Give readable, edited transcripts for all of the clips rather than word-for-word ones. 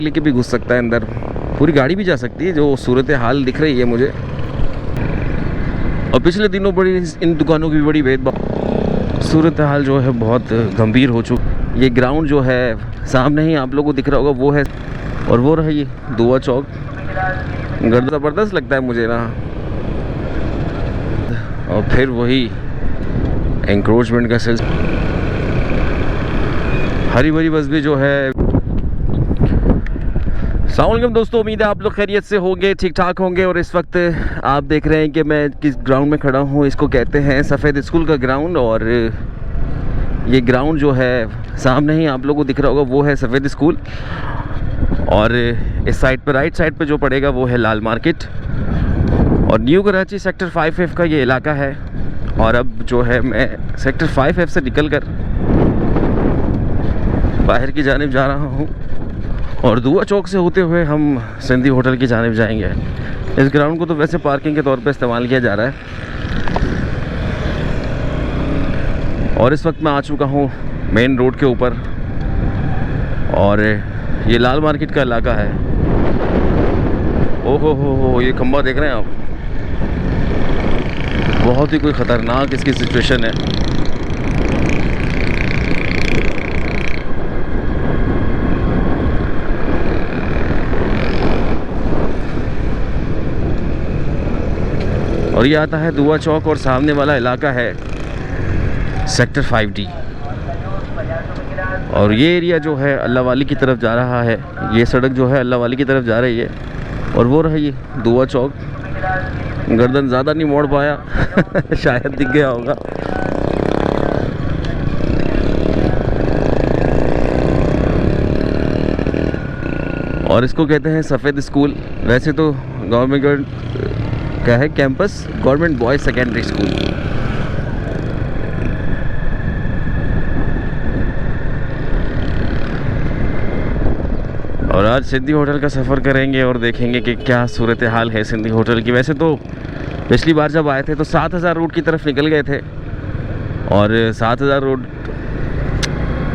लेके भी घुस सकता है अंदर, पूरी गाड़ी भी जा सकती है, जो सूरत हाल दिख रही है मुझे। और पिछले दिनों बड़ी इन दुकानों की भी बड़ी भेदभाव, सूरत हाल जो है बहुत गंभीर हो चुकी। ये ग्राउंड जो है सामने ही आप लोगों को दिख रहा होगा, वो है, और वो रहा ये दुआ चौक। गर्द ज़बरदस्त लगता है मुझे ना। और फिर वही एंक्रोचमेंट का सिलसिला, हरी भरी बस भी जो है। अस्सलाम वालेकुम दोस्तों, उम्मीद है आप लोग खैरियत से होंगे, ठीक ठाक होंगे। और इस वक्त आप देख रहे हैं कि मैं किस ग्राउंड में खड़ा हूँ। इसको कहते हैं सफ़ेद स्कूल का ग्राउंड। और ये ग्राउंड जो है सामने ही आप लोगों को दिख रहा होगा, वो है सफ़ेद स्कूल। और इस साइड पर राइट साइड पे जो पड़ेगा वो है लाल मार्केट। और न्यू कराची सेक्टर 5F का ये इलाका है। और अब जो है मैं सेक्टर 5F से निकल कर बाहर की जानिब जा रहा हूँ, और दुआ चौक से होते हुए हम सिंधी होटल की जानिब जाएंगे। इस ग्राउंड को तो वैसे पार्किंग के तौर पे इस्तेमाल किया जा रहा है। और इस वक्त मैं आ चुका हूँ मेन रोड के ऊपर, और ये लाल मार्केट का इलाका है। ओहो हो, ये खंबा देख रहे हैं आप, बहुत ही कोई ख़तरनाक इसकी सिचुएशन है। और ये आता है दुआ चौक, और सामने वाला इलाका है सेक्टर 5D। और ये एरिया जो है अल्लाह वाली की तरफ जा रहा है। ये सड़क जो है अल्लाह वाली की तरफ जा रही है। और वो रहा ये दुआ चौक। गर्दन ज़्यादा नहीं मोड़ पाया शायद दिख गया होगा। और इसको कहते हैं सफ़ेद स्कूल। वैसे तो गवर्नमेंट क्या है campus, government boys secondary school. और आज सिंधी होटल का सफ़र करेंगे और देखेंगे कि क्या सूरत हाल है सिंधी होटल की। वैसे तो पिछली बार जब आए थे तो 7000 रोड की तरफ निकल गए थे, और 7000 रोड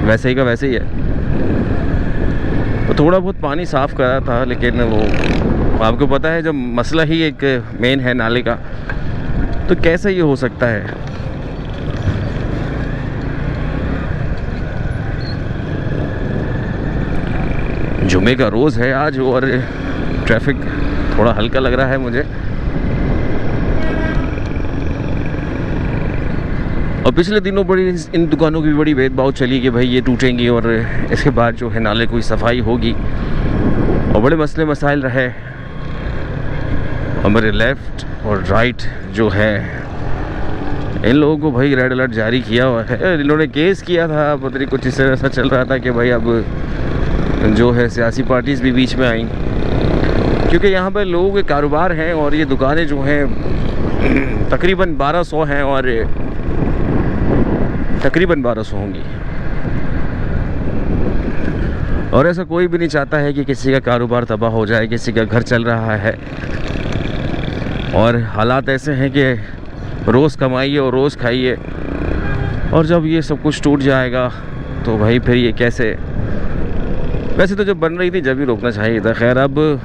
वैसे ही का वैसे ही है। तो थोड़ा बहुत पानी साफ़ करा था, लेकिन वो आपको पता है जब मसला ही एक मेन है नाले का, तो कैसे ये हो सकता है। जुमे का रोज़ है आज, और ट्रैफिक थोड़ा हल्का लग रहा है मुझे। और पिछले दिनों बड़ी इन दुकानों की भी बड़ी भेदभाव चली कि भाई ये टूटेंगी और इसके बाद जो है नाले की सफाई होगी, और बड़े मसले मसाइल रहे। हमारे लेफ़्ट और राइट जो है इन लोगों को भाई रेड अलर्ट जारी किया हुआ है। इन्होंने केस किया था, पता नहीं कुछ इस तरह ऐसा चल रहा था कि भाई अब जो है सियासी पार्टीज़ भी बीच में आई, क्योंकि यहाँ पर लोगों के कारोबार हैं। और ये दुकानें जो हैं तकरीबन 1200 हैं, और तकरीबन 1200 होंगी। और ऐसा कोई भी नहीं चाहता है कि किसी का कारोबार तबाह हो जाए, किसी का घर चल रहा है। और हालात ऐसे हैं कि रोज़ कमाइए और रोज़ खाइए, और जब ये सब कुछ टूट जाएगा तो भाई फिर ये कैसे। वैसे तो जब बन रही थी जब ही रोकना चाहिए था। खैर, अब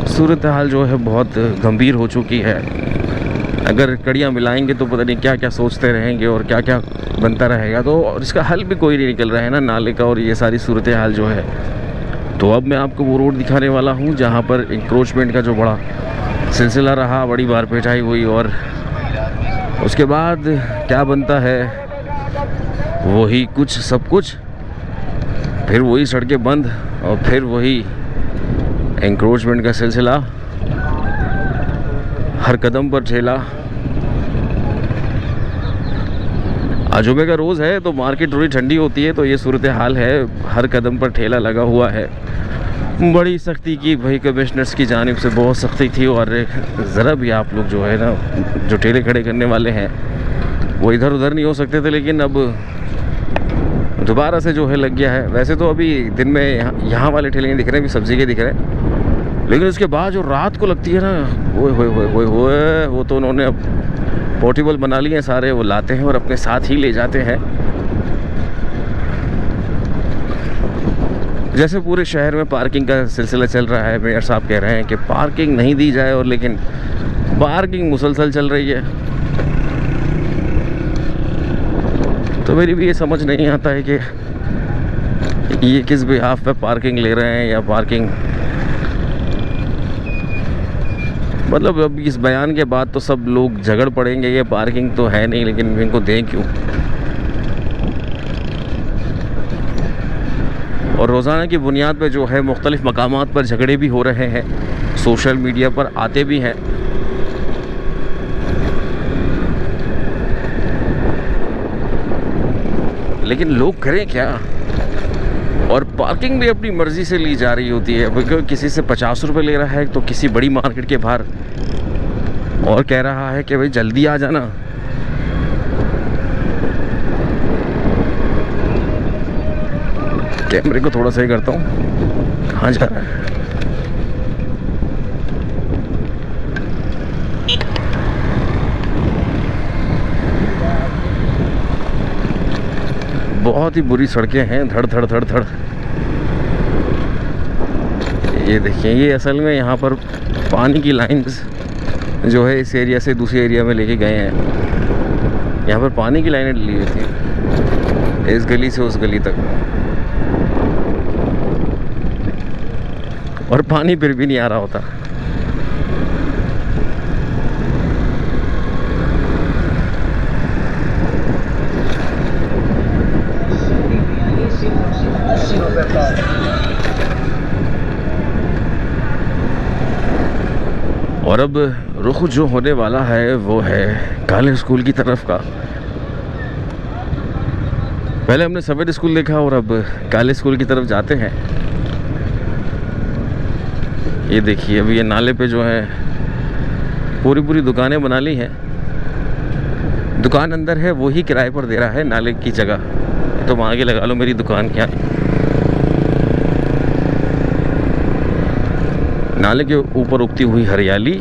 सूरत हाल जो है बहुत गंभीर हो चुकी है। अगर कड़ियाँ मिलाएंगे तो पता नहीं क्या क्या सोचते रहेंगे और क्या क्या बनता रहेगा। तो और इसका हल भी कोई नहीं निकल रहा है ना नाले का, और ये सारी सूरत हाल जो है। तो अब मैं आपको वो रोड दिखाने वाला हूँ जहाँ पर इंक्रोचमेंट का जो बड़ा सिलसिला रहा, बड़ी बार पिटाई हुई, और उसके बाद क्या बनता है वही कुछ सब कुछ, फिर वही सड़कें बंद, और फिर वही एंक्रोचमेंट का सिलसिला, हर कदम पर ठेला। आज जुमे का रोज़ है तो मार्केट थोड़ी ठंडी होती है, तो ये सूरत हाल है, हर कदम पर ठेला लगा हुआ है। बड़ी सख्ती की भाई कमिश्नर्स की जानिब से, बहुत सख्ती थी। और ज़रा भी आप लोग जो है ना, जो ठेले खड़े करने वाले हैं वो इधर उधर नहीं हो सकते थे, लेकिन अब दोबारा से जो है लग गया है। वैसे तो अभी दिन में यहाँ वाले ठेले नहीं दिख रहे, अभी सब्ज़ी के दिख रहे हैं, लेकिन उसके बाद जो रात को लगती है ना, वो तो उन्होंने अब पोर्टेबल बना लिए हैं सारे। वो लाते हैं और अपने साथ ही ले जाते हैं। जैसे पूरे शहर में पार्किंग का सिलसिला चल रहा है, मेयर साहब कह रहे हैं कि पार्किंग नहीं दी जाए, और लेकिन पार्किंग मुसलसल चल रही है। तो मेरी भी ये समझ नहीं आता है कि ये किस बिहाफ पे पार्किंग ले रहे हैं, या पार्किंग मतलब अब इस बयान के बाद तो सब लोग झगड़ पड़ेंगे, ये पार्किंग तो है नहीं, लेकिन इनको दें क्यों। और रोज़ाना की बुनियाद पे जो है मुख्तलिफ़ मकामात पर झगड़े भी हो रहे हैं, सोशल मीडिया पर आते भी हैं। लेकिन लोग करें क्या। और पार्किंग भी अपनी मर्ज़ी से ली जा रही होती है। किसी से 50 रुपये ले रहा है तो किसी बड़ी मार्केट के बाहर, और कह रहा है कि भाई जल्दी आ जाना। कैमरे को थोड़ा सही करता हूँ, कहाँ जा रहा है। बहुत ही बुरी सड़कें हैं, धड़ धड़ धड़ धड़। ये देखिए, ये असल में यहाँ पर पानी की लाइन्स जो है इस एरिया से दूसरे एरिया में लेके गए हैं। यहाँ पर पानी की लाइनें ली हुई थी इस गली से उस गली तक, और पानी फिर भी नहीं आ रहा होता। और अब रुख जो होने वाला है वो है काले स्कूल की तरफ का। पहले हमने सफेद स्कूल देखा और अब काले स्कूल की तरफ जाते हैं। ये देखिए, अभी ये नाले पे जो है पूरी दुकानें बना ली हैं। दुकान अंदर है, वो ही किराए पर दे रहा है नाले की जगह। तो वहाँ आगे लगा लो मेरी दुकान क्या। नाले के ऊपर उगती हुई हरियाली,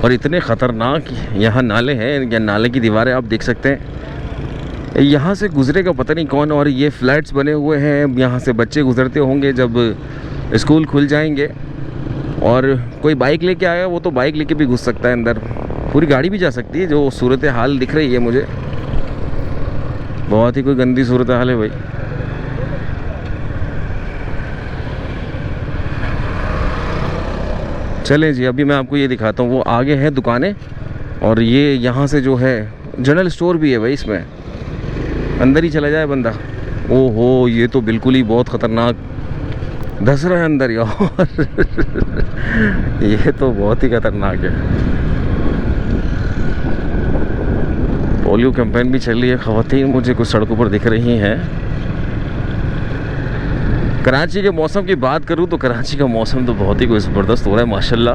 और इतने ख़तरनाक यहाँ नाले हैं, या नाले की दीवारें आप देख सकते हैं। यहाँ से गुजरेगा पता नहीं कौन, और ये फ्लैट्स बने हुए हैं। यहाँ से बच्चे गुजरते होंगे जब स्कूल खुल जाएंगे। और कोई बाइक लेके आया वो तो बाइक लेके भी घुस सकता है अंदर, पूरी गाड़ी भी जा सकती है। जो सूरत हाल दिख रही है मुझे, बहुत ही कोई गंदी सूरत हाल है भाई। चलें जी, अभी मैं आपको ये दिखाता हूँ। वो आगे है दुकानें, और ये यहाँ से जो है जनरल स्टोर भी है भाई इसमें। अंदर ही चला जाए बंदा। ओहो, ये तो बिल्कुल ही बहुत ख़तरनाक धस रहा है अंदर यार। ये तो बहुत ही ख़तरनाक है। पोलियो कैंपेन भी चल रही है। ख़वातीन मुझे कुछ सड़कों पर दिख रही हैं। कराची के मौसम की बात करूं तो कराची का मौसम तो बहुत ही कोई ज़बरदस्त हो रहा है माशाल्लाह।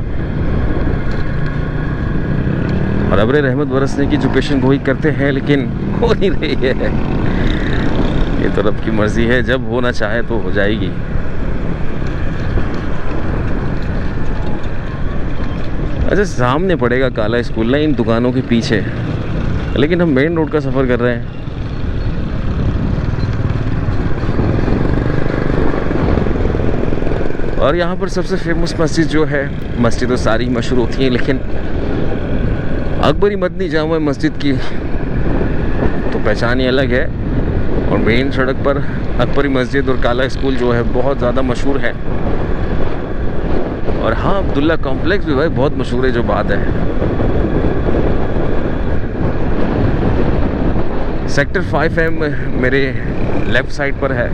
और अब्र रहमत बरसने की जो पेशन गोई करते हैं, लेकिन हो नहीं रही है। ये तो रब की मर्ज़ी है, जब होना चाहे तो हो जाएगी। अच्छा, सामने पड़ेगा काला स्कूल ना, इन दुकानों के पीछे, लेकिन हम मेन रोड का सफ़र कर रहे हैं। और यहाँ पर सबसे फेमस मस्जिद जो है, मस्जिद तो सारी मशहूर होती हैं, लेकिन अकबरी मदनी जामा मस्जिद की तो पहचान ही अलग है। और मेन सड़क पर अकबरी मस्जिद और काला स्कूल जो है बहुत ज़्यादा मशहूर है। और हाँ, अब्दुल्ला कॉम्प्लेक्स भी भाई बहुत मशहूर है, जो बात है। सेक्टर 5M मेरे लेफ़्ट साइड पर है,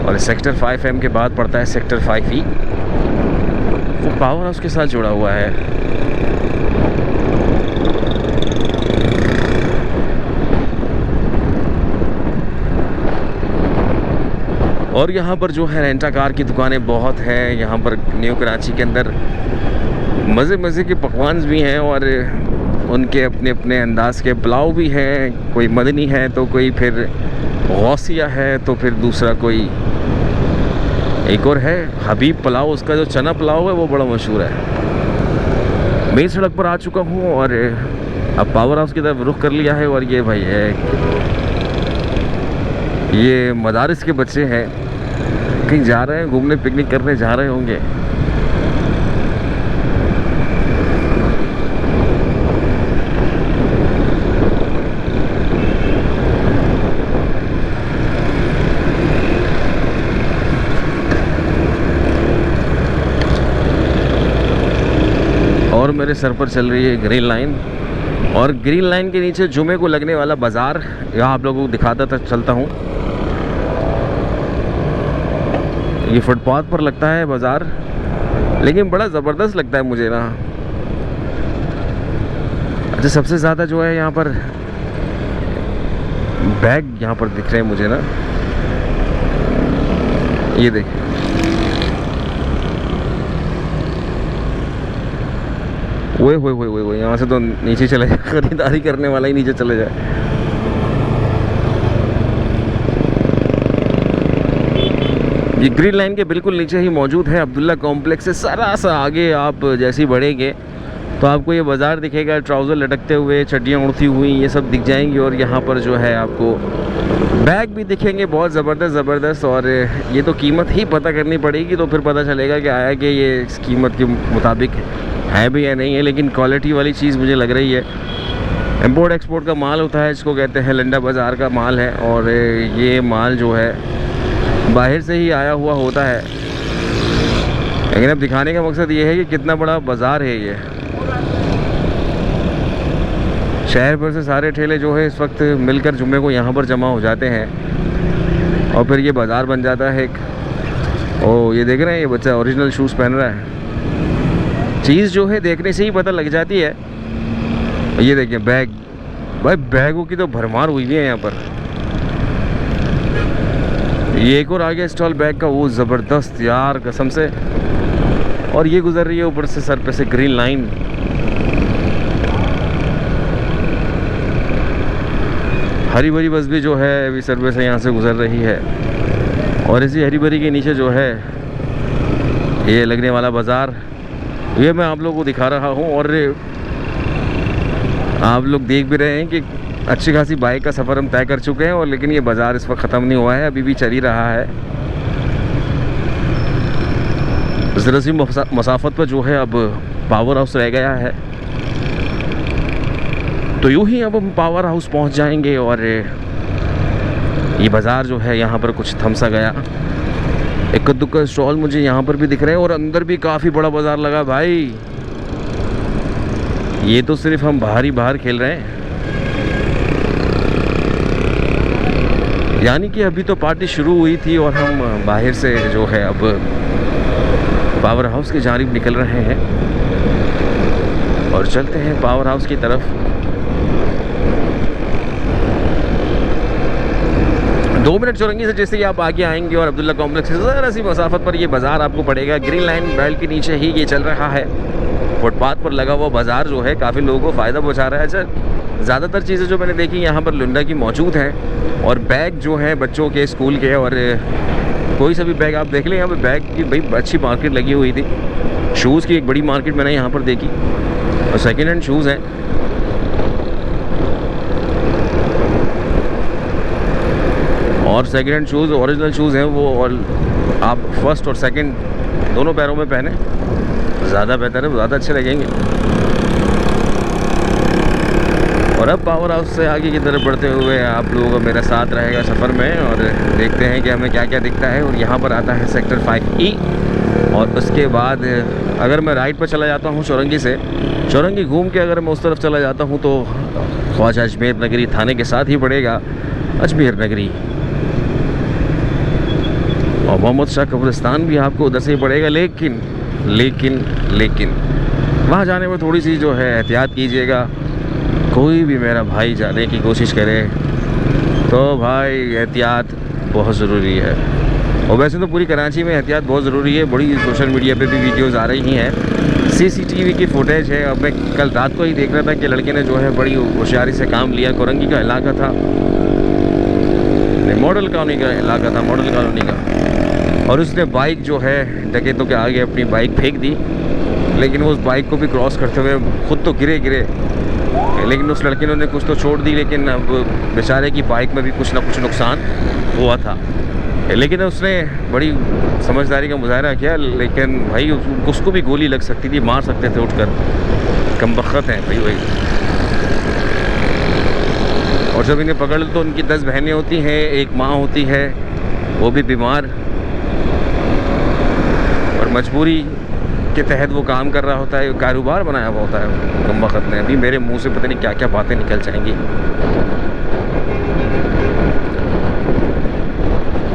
और सेक्टर 5M के बाद पड़ता है सेक्टर 5E। वो पावर हाउस के साथ जुड़ा हुआ है। और यहाँ पर जो है रेंटा कार की दुकानें बहुत हैं। यहाँ पर न्यू कराची के अंदर मज़े के पकवान भी हैं, और उनके अपने अपने अंदाज़ के पुलाव भी हैं। कोई मदनी है तो कोई फिर गौसिया है, तो फिर दूसरा कोई एक और है हबीब पुलाव। उसका जो चना पुलाव है वो बड़ा मशहूर है। मेन सड़क पर आ चुका हूँ और अब पावर हाउस की तरफ रुख कर लिया है। और ये भाई है, ये मदारिस के बच्चे हैं कहीं जा रहे हैं घूमने, पिकनिक करने जा रहे होंगे। और मेरे सर पर चल रही है ग्रीन लाइन, और ग्रीन लाइन के नीचे जुमे को लगने वाला बाज़ार यहाँ आप लोगों को दिखाता था चलता हूँ। ये फुटपाथ पर लगता है बाज़ार, लेकिन बड़ा ज़बरदस्त लगता है मुझे ना। अच्छा, सबसे ज़्यादा जो है यहाँ पर बैग यहाँ पर दिख रहे हैं मुझे ना, ये देख। वो यहाँ से तो नीचे चले जाए, खरीदारी करने वाला ही नीचे चले जाए। ये ग्रीन लाइन के बिल्कुल नीचे ही मौजूद है अब्दुल्ला कॉम्प्लेक्स से सारा सा आगे आप जैसे ही बढ़ेंगे तो आपको ये बाज़ार दिखेगा, ट्राउज़र लटकते हुए, चड्डियाँ उड़ती हुई ये सब दिख जाएंगी। और यहाँ पर जो है आपको बैग भी दिखेंगे बहुत ज़बरदस्त। और ये तो कीमत ही पता करनी पड़ेगी, तो फिर पता चलेगा कि आया कि ये इस कीमत के मुताबिक है भी या नहीं है। लेकिन क्वालिटी वाली चीज़ मुझे लग रही है। इम्पोर्ट एक्सपोर्ट का माल होता है, इसको कहते हैं, लंडा बाज़ार का माल है। और ये माल जो है बाहर से ही आया हुआ होता है। लेकिन अब दिखाने का मकसद ये है कि कितना बड़ा बाज़ार है ये। शहर भर से सारे ठेले जो है इस वक्त मिलकर जुम्मे को यहाँ पर जमा हो जाते हैं और फिर ये बाज़ार बन जाता है एक। ओ ये देख रहे हैं, ये बच्चा ओरिजिनल शूज़ पहन रहा है। चीज़ जो है देखने से ही पता लग जाती है। ये देखिए बैग, भाई बैगों की तो भरमार हुई है यहाँ पर। ये एक और आ गया स्टॉल बैग का, वो ज़बरदस्त यार कसम से। और ये गुजर रही है ऊपर से सर पे से ग्रीन लाइन। हरी भरी बस भी जो है अभी सर्वे से यहाँ से गुजर रही है। और इसी हरी भरी के नीचे जो है ये लगने वाला बाज़ार, ये मैं आप लोगों को दिखा रहा हूँ। और आप लोग देख भी रहे हैं कि अच्छी खासी बाइक का सफ़र हम तय कर चुके हैं। और लेकिन ये बाज़ार इस वक्त ख़त्म नहीं हुआ है, अभी भी चल ही रहा है। ज़रा सी मसाफत पर जो है अब पावर हाउस रह गया है, तो यूँ ही अब हम पावर हाउस पहुंच जाएंगे। और ये बाज़ार जो है यहाँ पर कुछ थम सा गया। एक दुक्का स्टॉल मुझे यहाँ पर भी दिख रहे हैं और अंदर भी काफ़ी बड़ा बाज़ार लगा भाई। ये तो सिर्फ हम बाहर खेल रहे हैं, यानी कि अभी तो पार्टी शुरू हुई थी और हम बाहर से जो है अब पावर हाउस की जानिब निकल रहे हैं और चलते हैं पावर हाउस की तरफ। 2 मिनट चौरंगी से जैसे ही आप आगे आएंगे और अब्दुल्ला कॉम्प्लेक्स से ज़रा सी मसाफत पर ये बाज़ार आपको पड़ेगा। ग्रीन लाइन बेल्ट के नीचे ही ये चल रहा है। फुटपाथ पर लगा हुआ बाज़ार जो है काफ़ी लोगों को फ़ायदा पहुँचा रहा है। अच्छा, ज़्यादातर चीज़ें जो मैंने देखी यहाँ पर लुंडा की मौजूद हैं। और बैग जो है बच्चों के स्कूल के, और कोई सा भी बैग आप देख लें, यहाँ पर बैग की भाई अच्छी मार्केट लगी हुई थी। शूज़ की एक बड़ी मार्केट मैंने यहाँ पर देखी और सेकेंड हैंड शूज़ हैं। और second hand shoes original shoes हैं वो, और आप फर्स्ट और सेकंड दोनों पैरों में पहने ज़्यादा बेहतर है, ज़्यादा अच्छे लगेंगे। और अब पावर हाउस से आगे की तरफ बढ़ते हुए आप लोगों का मेरा साथ रहेगा सफ़र में, और देखते हैं कि हमें क्या क्या दिखता है। और यहाँ पर आता है सेक्टर 5E। और उसके बाद अगर मैं राइट पर चला जाता हूँ चौरंगी से, चौरंगी घूम के अगर मैं उस तरफ चला जाता हूँ तो ख्वाजा अजमेर नगरी थाने के साथ ही पड़ेगा अजमेर नगरी। और मोहम्मद शाह कब्रिस्तान भी आपको उधर से ही पड़ेगा। लेकिन वहाँ जाने में थोड़ी सी जो है एहतियात कीजिएगा। कोई भी मेरा भाई जाने की कोशिश करे तो भाई एहतियात बहुत ज़रूरी है। और वैसे तो पूरी कराची में एहतियात बहुत ज़रूरी है। बड़ी सोशल मीडिया पे भी वीडियोज़ आ रही हैं, CCTV की फुटेज है। अब मैं कल रात को ही देख रहा था कि लड़के ने जो है बड़ी होशियारी से काम लिया। कोरंगी का इलाका था, मॉडल कॉलोनी का इलाका था, मॉडल कॉलोनी का। और उसने बाइक जो है डकैतों के आगे अपनी बाइक फेंक दी, लेकिन वो उस बाइक को भी क्रॉस करते हुए खुद तो गिरे, लेकिन उस लड़के ने कुछ तो छोड़ दी। लेकिन अब बेचारे की बाइक में भी कुछ ना कुछ नुकसान हुआ था। लेकिन उसने बड़ी समझदारी का मुजाहरा किया, लेकिन भाई उसको भी गोली लग सकती थी, मार सकते थे उठकर, कमबख्त हैं भाई वही। और जब इन्हें पकड़ लो तो उनकी 10 बहनें होती हैं, एक माँ होती है, वो भी बीमार, और मजबूरी के तहत वो काम कर रहा होता है, कारोबार बनाया हुआ होता है कमबख्त ने। अभी मेरे मुंह से पता नहीं क्या क्या बातें निकल जाएंगी।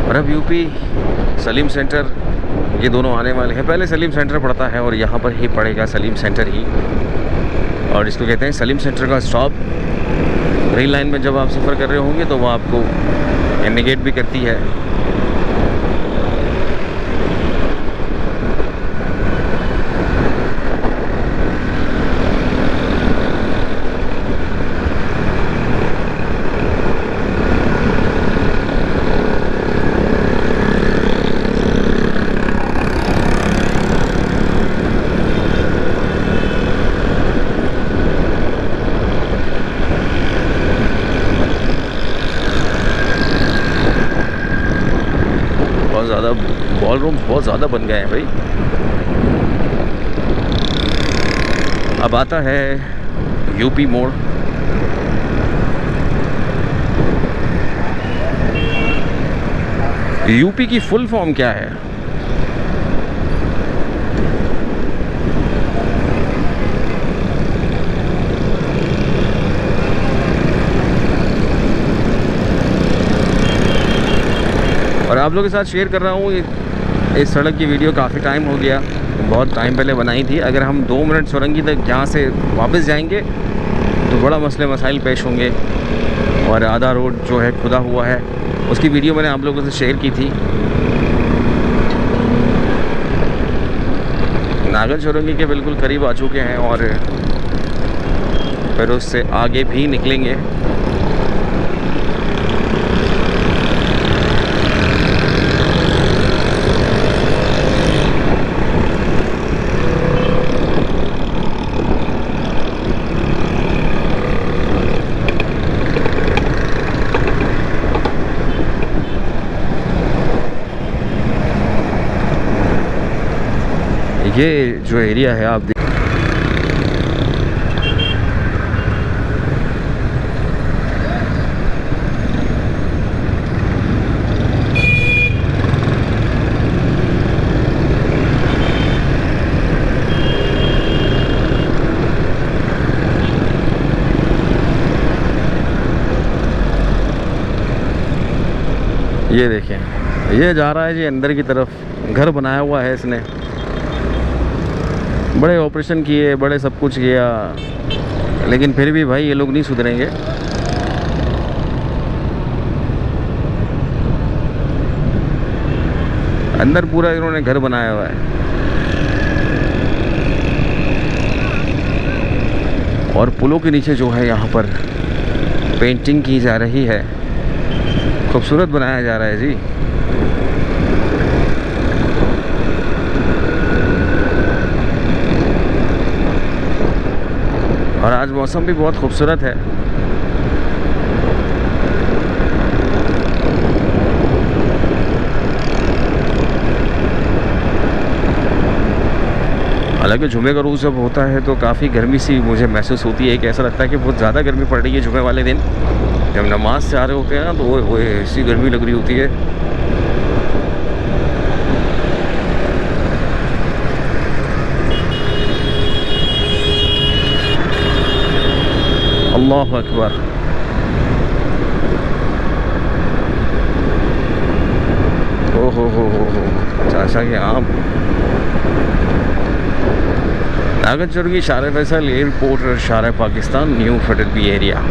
और अब यूपी सलीम सेंटर, ये दोनों आने वाले हैं। पहले सलीम सेंटर पड़ता है और यहाँ पर ही पड़ेगा सलीम सेंटर ही, और इसको कहते हैं सलीम सेंटर का स्टॉप। रेल लाइन में जब आप सफ़र कर रहे होंगे तो वो आपको इंडिकेट भी करती है। बॉल रूम बहुत ज़्यादा बन गए हैं भाई। अब आता है यूपी मोड़। यूपी की फुल फॉर्म क्या है? और आप लोगों के साथ शेयर कर रहा हूँ, इस सड़क की वीडियो काफ़ी टाइम हो गया, बहुत टाइम पहले बनाई थी। अगर हम 2 मिनट सुरंगी तक यहाँ से वापस जाएंगे तो बड़ा मसले मसाइल पेश होंगे। और आधा रोड जो है खुदा हुआ है, उसकी वीडियो मैंने आप लोगों से शेयर की थी। नागल सुरंगी के बिल्कुल करीब आ चुके हैं और फिर उससे आगे भी निकलेंगे। ये जो एरिया है आप ये देखें, ये जा रहा है जी अंदर की तरफ। घर बनाया हुआ है इसने, बड़े ऑपरेशन किए, बड़े सब कुछ किया, लेकिन फिर भी भाई ये लोग नहीं सुधरेंगे। अंदर पूरा इन्होंने घर बनाया हुआ है। और पुलों के नीचे जो है यहाँ पर पेंटिंग की जा रही है, खूबसूरत बनाया जा रहा है जी। और आज मौसम भी बहुत खूबसूरत है। हालांकि जुमे का रोज़ जब होता है तो काफ़ी गर्मी सी मुझे महसूस होती है कि ऐसा लगता है कि बहुत ज़्यादा गर्मी पड़ रही है। जुमे वाले दिन जब नमाज से आ रहे होते हैं ना, तो वो ऐसी गर्मी लग रही होती है। अल्लाहु अकबर। हो चाचा के आम। नागल चुरंगी शार फैसल एयरपोर्ट शार पाकिस्तान न्यू फटेलबी एरिया।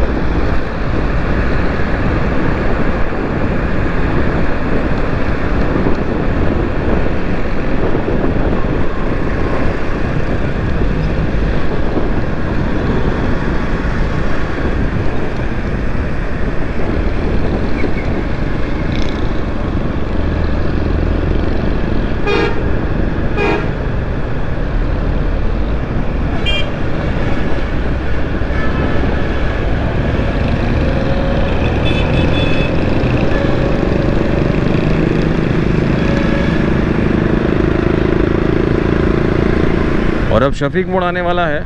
और अब शफीक मोड़ आने वाला है।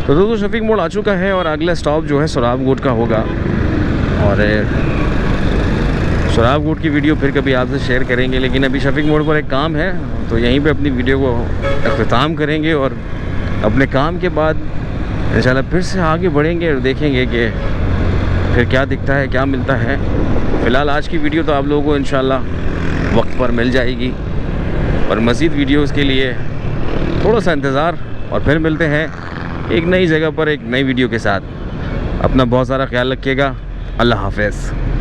तो दोस्तों शफीक मोड़ आ चुका है और अगला स्टॉप जो है सोराबकोट का होगा। और सोराबकोट की वीडियो फिर कभी आपसे शेयर करेंगे, लेकिन अभी शफीक मोड़ पर एक काम है तो यहीं पे अपनी वीडियो को अख्ताम करेंगे और अपने काम के बाद इंशाल्लाह फिर से आगे बढ़ेंगे और देखेंगे कि फिर क्या दिखता है, क्या मिलता है। फ़िलहाल आज की वीडियो तो आप लोगों को इंशाल्लाह वक्त पर मिल जाएगी और मज़ीद वीडियोज़ के लिए थोड़ा सा इंतज़ार, और फिर मिलते हैं एक नई जगह पर एक नई वीडियो के साथ। अपना बहुत सारा ख्याल रखिएगा। अल्लाह हाफ़िज़।